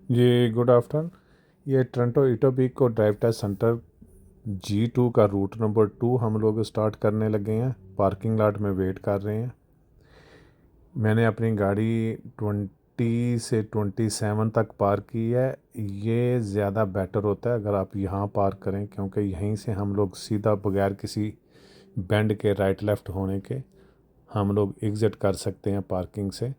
जी good afternoon. ये Toronto Etobicoke drive test centre G2 का root number 2 हम लोग स्टार्ट करने लगे हैं। पार्किंग लॉट में वेट कर रहे हैं। मैंने अपनी गाड़ी 20 से 27 तक पार्क की है। ये ज़्यादा बेटर होता है अगर आप यहाँ पार्क करें, क्योंकि यहीं से हम लोग सीधा बगैर किसी बेंड के राइट लेफ़्ट होने के हम लोग एग्ज़िट कर सकते हैं पार्किंग से।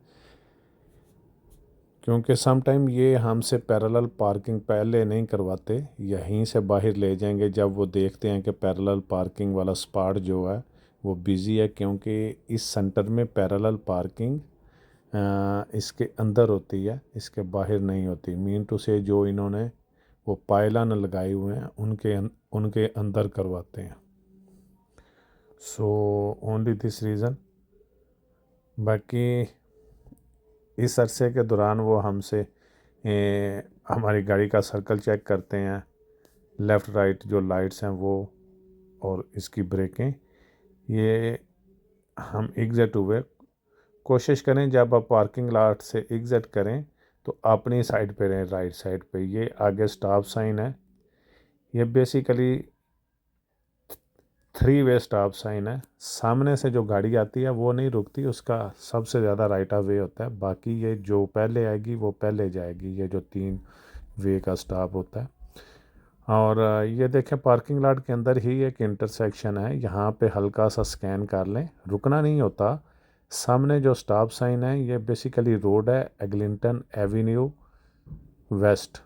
क्योंकि सम टाइम ये हमसे पैरेलल पार्किंग पहले नहीं करवाते, यहीं से बाहर ले जाएंगे जब वो देखते हैं कि पैरेलल पार्किंग वाला स्पॉट जो है वो बिज़ी है। क्योंकि इस सेंटर में पैरेलल पार्किंग इसके अंदर होती है, इसके बाहर नहीं होती। मीन टू से जो इन्होंने वो पायलान लगाए हुए हैं उनके अंदर करवाते हैं। So only this reason. बाकी इस अरसे के दौरान वो हमसे हमारी गाड़ी का सर्कल चेक करते हैं, लेफ़्ट राइट जो लाइट्स हैं वो, और इसकी ब्रेकें। ये हम एग्ज़िट हुए, कोशिश करें जब आप पार्किंग लॉट से एग्ज़िट करें तो अपनी साइड पे रहें, राइट साइड पे। ये आगे स्टॉप साइन है, ये बेसिकली 3 वे स्टॉप साइन है। सामने से जो गाड़ी आती है वो नहीं रुकती, उसका सबसे ज़्यादा राइट ऑफ वे होता है। बाकी ये जो पहले आएगी वो पहले जाएगी, ये जो 3 वे का स्टॉप होता है। और ये देखें पार्किंग लॉट के अंदर ही एक इंटरसेक्शन है, यहाँ पे हल्का सा स्कैन कर लें, रुकना नहीं होता। सामने जो स्टॉप साइन है ये बेसिकली रोड है एग्लिंटन एवेन्यू वेस्ट।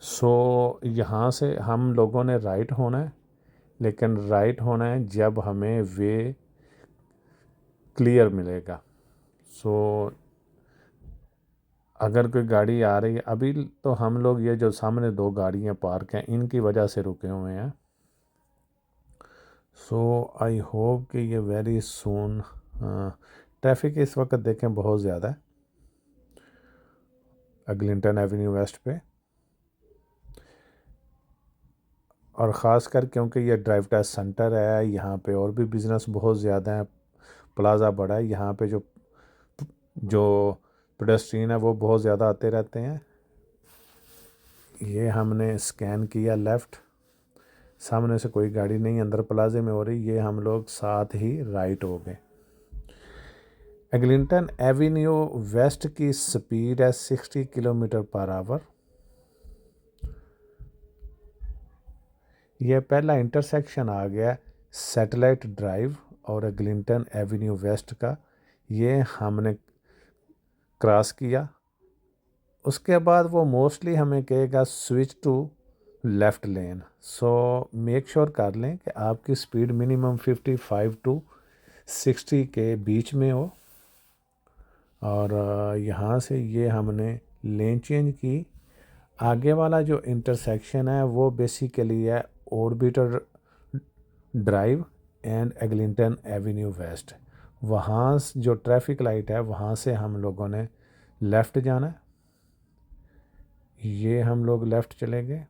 सो यहाँ से हम लोगों ने राइट होना है, लेकिन राइट होना है जब हमें वे क्लियर मिलेगा। सो अगर कोई गाड़ी आ रही है, अभी तो हम लोग ये जो सामने 2 गाड़ियाँ पार्क हैं इनकी वजह से रुके हुए हैं। सो आई होप कि ये वेरी सून। ट्रैफिक इस वक्त देखें बहुत ज़्यादा है एग्लिंटन एवेन्यू वेस्ट पे, और ख़ास कर क्योंकि ये ड्राइव टेस्ट सेंटर है, यहाँ पे और भी बिज़नेस बहुत ज़्यादा है, प्लाज़ा बड़ा है, यहाँ पे जो जो पेडेस्ट्रियन है वो बहुत ज़्यादा आते रहते हैं। ये हमने स्कैन किया लेफ़्ट, सामने से कोई गाड़ी नहीं अंदर प्लाजे में हो रही, ये हम लोग साथ ही राइट हो गए। एग्लिंटन एवेन्यू वेस्ट की स्पीड है 60 किलोमीटर पर आवर। यह पहला इंटरसेक्शन आ गया सैटेलाइट ड्राइव और एग्लिंटन एवेन्यू वेस्ट का, ये हमने क्रॉस किया। उसके बाद वो मोस्टली हमें कहेगा switch to left lane. So make sure कर लें कि आपकी स्पीड मिनिमम 55 टू 60 के बीच में हो। और यहाँ से ये हमने लेन चेंज की। आगे वाला जो इंटरसेक्शन है वो बेसिकली है Orbitor Drive and Eglinton Avenue West. वहाँ जो ट्रैफिक लाइट है वहाँ से हम लोगों ने लेफ़्ट जाना है। ये हम लोग लेफ़्ट चले गए,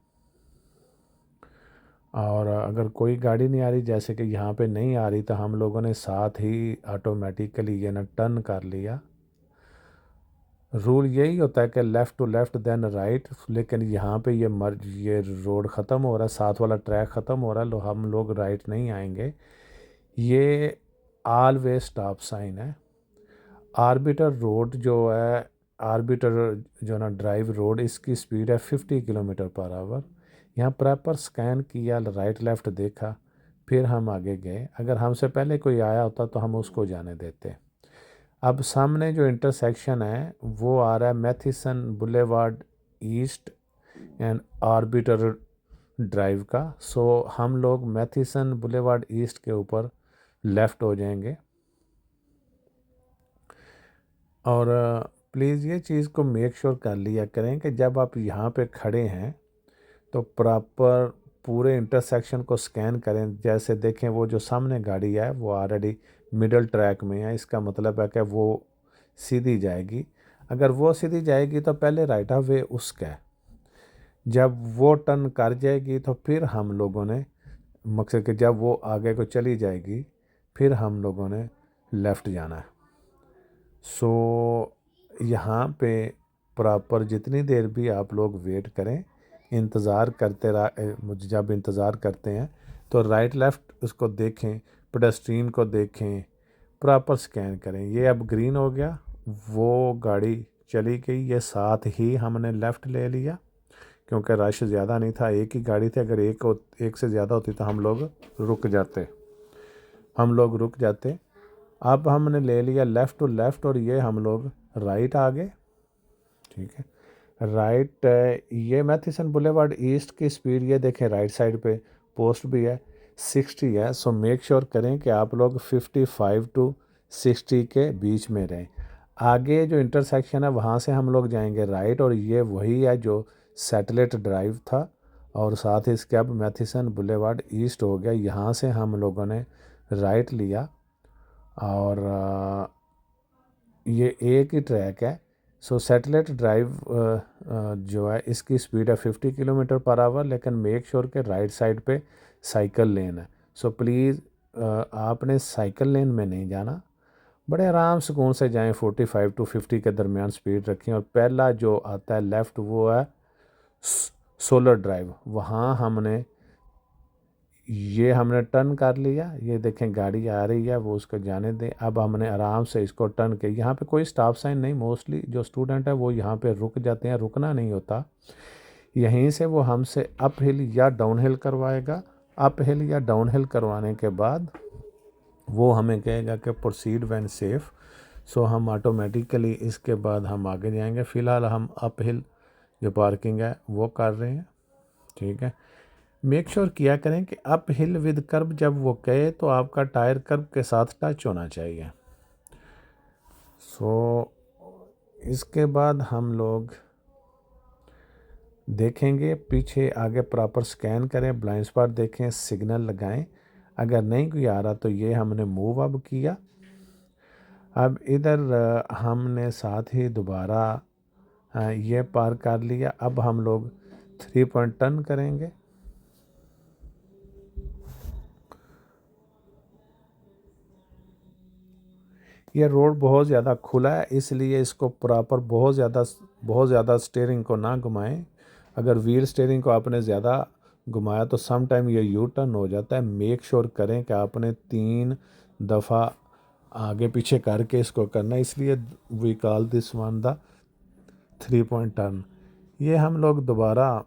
और अगर कोई गाड़ी नहीं आ रही, जैसे कि यहाँ पे नहीं आ रही, तो हम लोगों ने साथ ही ऑटोमेटिकली ये ना टर्न कर लिया। रूल यही होता है कि left to left then right, लेकिन यहाँ पे ये रोड ख़त्म हो रहा है, साथ वाला ट्रैक ख़त्म हो रहा है, हम लोग राइट नहीं आएंगे। ये ऑल वे स्टॉप साइन है। आर्बिटर रोड जो है, आर्बिटर जो ना ड्राइव रोड, इसकी स्पीड है 50 किलोमीटर पर आवर। यहाँ प्रॉपर स्कैन किया, राइट लेफ़्ट देखा, फिर हम आगे गए। अगर हमसे पहले कोई आया होता तो हम उसको जाने देते। अब सामने जो इंटरसेक्शन है वो आ रहा है Mathison Boulevard East and Arbiter Drive का। सो हम लोग मैथिसन बुलेवार्ड ईस्ट के ऊपर लेफ़्ट हो जाएंगे। और प्लीज़ ये चीज़ को मेक श्योर कर लिया करें कि जब आप यहाँ पे खड़े हैं तो प्रॉपर पूरे इंटरसेक्शन को स्कैन करें। जैसे देखें वो जो सामने गाड़ी है वो ऑलरेडी मिडल ट्रैक में है, इसका मतलब है कि वो सीधी जाएगी। अगर वो सीधी जाएगी तो पहले राइट ऑफ वे उसका है, जब वो टर्न कर जाएगी तो फिर हम लोगों ने, मकसद कि जब वो आगे को चली जाएगी फिर हम लोगों ने लेफ़्ट जाना है। सो यहाँ पे प्रॉपर जितनी देर भी आप लोग वेट करें, इंतज़ार करते जब इंतज़ार करते हैं तो राइट लेफ़्ट उसको देखें, पेडेस्ट्रियन को देखें, प्रॉपर स्कैन करें। ये अब ग्रीन हो गया, वो गाड़ी चली गई, ये साथ ही हमने लेफ़्ट ले लिया क्योंकि रश ज़्यादा नहीं था, एक ही गाड़ी थी। अगर एक से ज़्यादा होती तो हम लोग रुक जाते। अब हमने ले लिया लेफ़्ट टू लेफ़्ट और ये हम लोग राइट आ गए। ठीक है, राइट, ये मैथिसन बुलेवार्ड ईस्ट की स्पीड ये देखें, राइट साइड पे पोस्ट भी है, 60 है। सो मेक श्योर करें कि आप लोग 55 टू 60 के बीच में रहें। आगे जो इंटरसेक्शन है वहाँ से हम लोग जाएंगे राइट, और ये वही है जो सैटेलाइट ड्राइव था, और साथ ही इसके अब मैथिसन बुलेवार्ड ईस्ट हो गया। यहाँ से हम लोगों ने राइट लिया और ये एक ही ट्रैक है। सो सैटेलाइट ड्राइव जो है इसकी स्पीड है 50 किलोमीटर पर आवर, लेकिन मेक श्योर के राइट साइड पे साइकिल लेन है। सो प्लीज़ आपने साइकिल लेन में नहीं जाना, बड़े आराम सुकून से जाएं, 45 टू 50 के दरमियान स्पीड रखें। और पहला जो आता है लेफ़्ट वो है सोलर ड्राइव, वहाँ हमने टर्न कर लिया। ये देखें गाड़ी आ रही है, वो उसको जाने दें। अब हमने आराम से इसको टर्न किया। यहाँ पे कोई स्टॉप साइन नहीं, मोस्टली जो स्टूडेंट है वो यहाँ पे रुक जाते हैं, रुकना नहीं होता। यहीं से वो हमसे अप हिल या डाउन हिल करवाएगा। अप हिल या डाउन हिल करवाने के बाद वो हमें कहेगा कि प्रोसीड व्हेन सेफ़। सो हम ऑटोमेटिकली इसके बाद हम आगे जाएंगे। फ़िलहाल हम अप हिल जो पार्किंग है वो कर रहे हैं। ठीक है, मेक श्योर किया करें कि अप हिल विद कर्ब जब वो कहे तो आपका टायर कर्ब के साथ टच होना चाहिए। सो इसके बाद हम लोग देखेंगे पीछे आगे, प्रॉपर स्कैन करें, ब्लाइंड स्पॉट देखें, सिग्नल लगाएं। अगर नहीं कोई आ रहा तो ये हमने मूव अब किया। अब इधर हमने साथ ही दोबारा ये पार कर लिया। अब हम लोग 3 पॉइंट टर्न करेंगे। ये रोड बहुत ज़्यादा खुला है, इसलिए इसको प्रॉपर बहुत ज़्यादा स्टीयरिंग को ना घुमाएं। अगर व्हील स्टीयरिंग को आपने ज़्यादा घुमाया तो सम टाइम ये यू टर्न हो जाता है। मेक श्योर करें कि आपने 3 दफ़ा आगे पीछे करके इसको करना है, इसलिए we call this one the 3 point turn. ये हम लोग दोबारा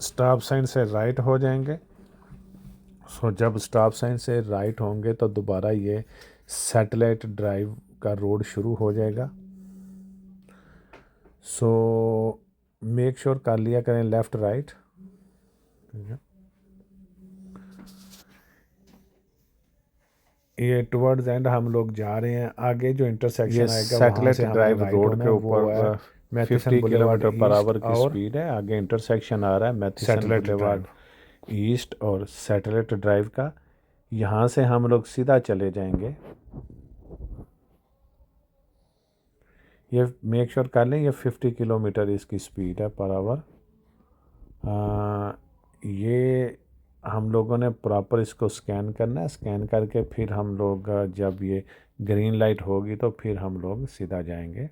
स्टॉप साइन से राइट हो जाएंगे। सो जब स्टॉप साइन से राइट होंगे तो दोबारा ये सैटेलाइट ड्राइव का रोड शुरू हो जाएगा। सो मेक श्योर कर लिया करें लेफ़्ट राइट। ये टुवर्ड्स एंड हम लोग जा रहे हैं। आगे जो इंटरसेक्शन आएगा वहाँ से ड्राइव हमने रोड राइट के होना है, वो है ऊपर मैथिसन 50 boulevard kilometre per hour east की और स्पीड है। आगे इंटरसेक्शन आ रहा है मैथिसन सैटेलाइट बुलेवार्ड ड्राइव ईस्ट और सैटेलाइट ड्राइव का। यहाँ से हम लोग सीधा चले जाएंगे। ये मेक श्योर कर लें, ये 50 किलोमीटर इसकी स्पीड है पर आवर। ये हम लोगों ने प्रॉपर इसको स्कैन करना है। स्कैन करके फिर हम लोग जब ये ग्रीन लाइट होगी तो फिर हम लोग सीधा जाएंगे।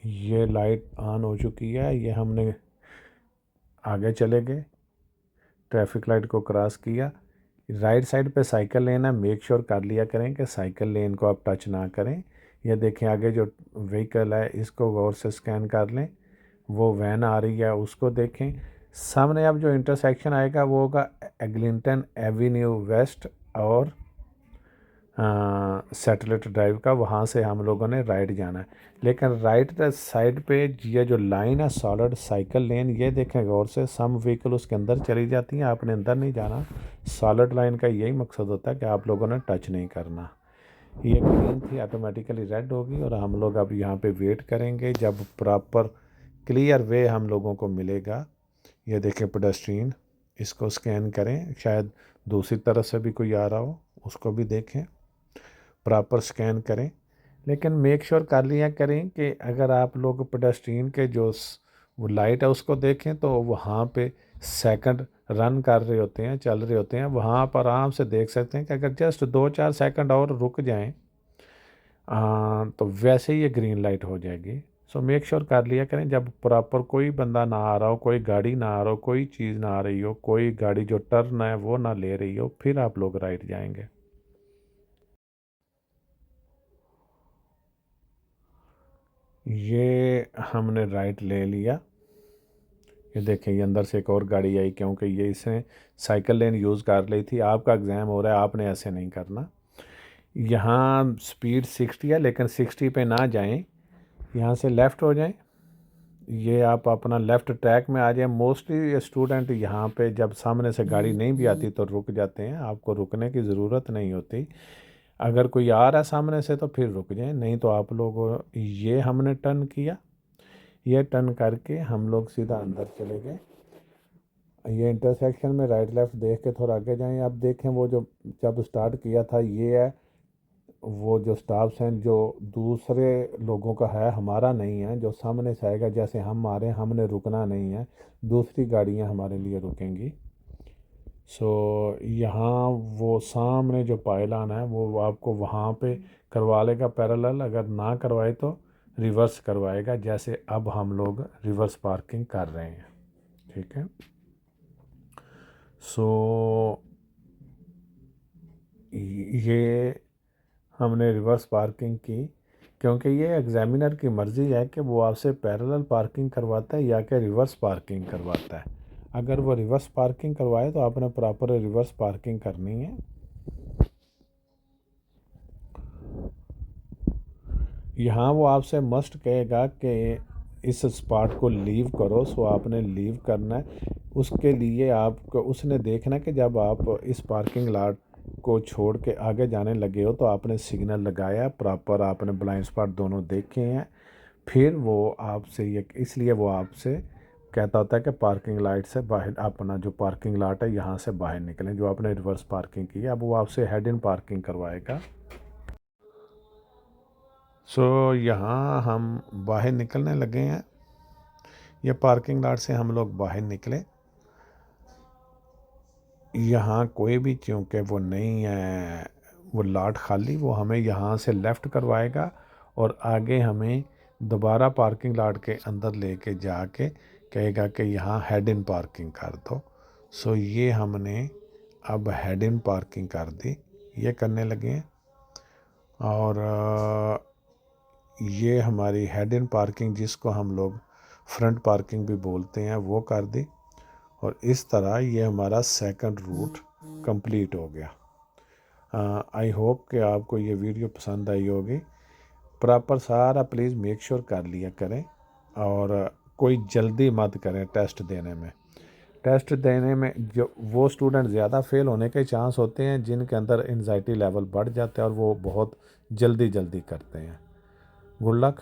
ये लाइट ऑन हो चुकी है, ये हमने आगे चले गए, ट्रैफिक लाइट को क्रॉस किया। राइट साइड पे साइकिल लेन है, मेक श्योर कर लिया करें कि साइकिल लेन को आप टच ना करें। ये देखें आगे जो व्हीकल है इसको गौर से स्कैन कर लें। वो वैन आ रही है उसको देखें। सामने अब जो इंटरसेक्शन आएगा वो होगा एग्लिंटन एवेन्यू वेस्ट और सैटेलाइट ड्राइव का, वहाँ से हम लोगों ने राइट जाना है। लेकिन राइट साइड पे ये जो लाइन है सॉलिड साइकिल लेन, ये देखें गौर से, सम व्हीकल उसके अंदर चली जाती हैं, आपने अंदर नहीं जाना। सॉलिड लाइन का यही मकसद होता है कि आप लोगों ने टच नहीं करना। ये ग्रीन थी, ऑटोमेटिकली रेड होगी और हम लोग अब यहाँ पे वेट करेंगे जब प्रॉपर क्लियर वे हम लोगों को मिलेगा। ये देखें पेडेस्ट्रियन, इसको स्कैन करें, शायद दूसरी तरफ से भी कोई आ रहा हो, उसको भी देखें, प्रॉपर स्कैन करें। लेकिन मेक श्योर कर लिया करें कि अगर आप लोग पेडेस्ट्रियन के जो वो लाइट है उसको देखें तो वहाँ पे सेकंड रन कर रहे होते हैं, चल रहे होते हैं, वहाँ पर आराम से देख सकते हैं कि अगर जस्ट 2-4 सेकंड और रुक जाएं तो वैसे ही ये ग्रीन लाइट हो जाएगी। सो मेक श्योर कर लिया करें जब प्रॉपर कोई बंदा ना आ रहा हो, कोई गाड़ी ना आ रहा हो, कोई चीज़ ना आ रही हो, कोई गाड़ी जो टर्न है वो ना ले रही हो, फिर आप लोग राइट जाएंगे। ये हमने राइट ले लिया। ये देखें, ये अंदर से एक और गाड़ी आई क्योंकि ये इसने साइकिल लेन यूज़ कर ली थी। आपका एग्ज़ाम हो रहा है, आपने ऐसे नहीं करना। यहाँ स्पीड 60 है, लेकिन 60 पे ना जाएं, यहाँ से लेफ़्ट हो जाएं। ये आप अपना लेफ़्ट ट्रैक में आ जाएं। मोस्टली स्टूडेंट यहाँ पे जब सामने से गाड़ी नहीं भी आती तो रुक जाते हैं, आपको रुकने की ज़रूरत नहीं होती। अगर कोई आ रहा है सामने से तो फिर रुक जाएं, नहीं तो आप लोग, ये हमने टर्न किया, ये टर्न करके हम लोग सीधा अंदर चले गए। ये इंटरसेक्शन में राइट लेफ़्ट देख के थोड़ा आगे जाएं। आप देखें वो जो जब स्टार्ट किया था, ये है वो जो स्टॉप साइन जो दूसरे लोगों का है, हमारा नहीं है। जो सामने से आएगा, जैसे हम आ रहे हैं, हमने रुकना नहीं है, दूसरी गाड़ियां हमारे लिए रुकेंगी। सो यहाँ वो सामने जो पायलान है वो आपको वहाँ पे करवा लेगा पैरेलल, अगर ना करवाए तो रिवर्स करवाएगा, जैसे अब हम लोग रिवर्स पार्किंग कर रहे हैं। ठीक है, सो ये हमने रिवर्स पार्किंग की क्योंकि ये एग्ज़ामिनर की मर्ज़ी है कि वो आपसे पैरेलल पार्किंग करवाता है या कि रिवर्स पार्किंग करवाता है। अगर वो रिवर्स पार्किंग करवाए तो आपने प्रॉपर रिवर्स पार्किंग करनी है। यहाँ वो आपसे मस्ट कहेगा कि इस स्पॉट को लीव करो, सो आपने लीव करना है। उसके लिए आपको उसने देखना कि जब आप इस पार्किंग लॉट को छोड़ के आगे जाने लगे हो तो आपने सिग्नल लगाया प्रॉपर, आपने ब्लाइंड स्पॉट दोनों देखे हैं, फिर वो आपसे ये, इसलिए वो आपसे कहता होता है कि पार्किंग लाइट से बाहर, अपना जो पार्किंग लॉट है यहाँ से बाहर निकलें। जो आपने रिवर्स पार्किंग की है, अब वो आपसे हेड इन पार्किंग करवाएगा। सो यहाँ हम बाहर निकलने लगे हैं। ये पार्किंग लॉट से हम लोग बाहर निकले। यहाँ कोई भी चूँकि वो नहीं है, वो लॉट खाली, वो हमें यहाँ से लेफ़्ट करवाएगा और आगे हमें दोबारा पार्किंग लॉट के अंदर लेके जाके कहेगा कि यहाँ हेड इन पार्किंग कर दो। सो ये हमने अब हेड इन पार्किंग कर दी, ये करने लगे हैं। और ये हमारी हेड इन पार्किंग, जिसको हम लोग फ्रंट पार्किंग भी बोलते हैं, वो कर दी। और इस तरह ये हमारा सेकंड रूट कंप्लीट हो गया। आई होप कि आपको ये वीडियो पसंद आई होगी। प्रॉपर सारा प्लीज़ मेक श्योर कर लिया करें और कोई जल्दी मत करें टेस्ट देने में। टेस्ट देने में जो वो स्टूडेंट ज़्यादा फेल होने के चांस होते हैं जिनके अंदर एंजाइटी लेवल बढ़ जाता है और वो बहुत जल्दी करते हैं। Good luck.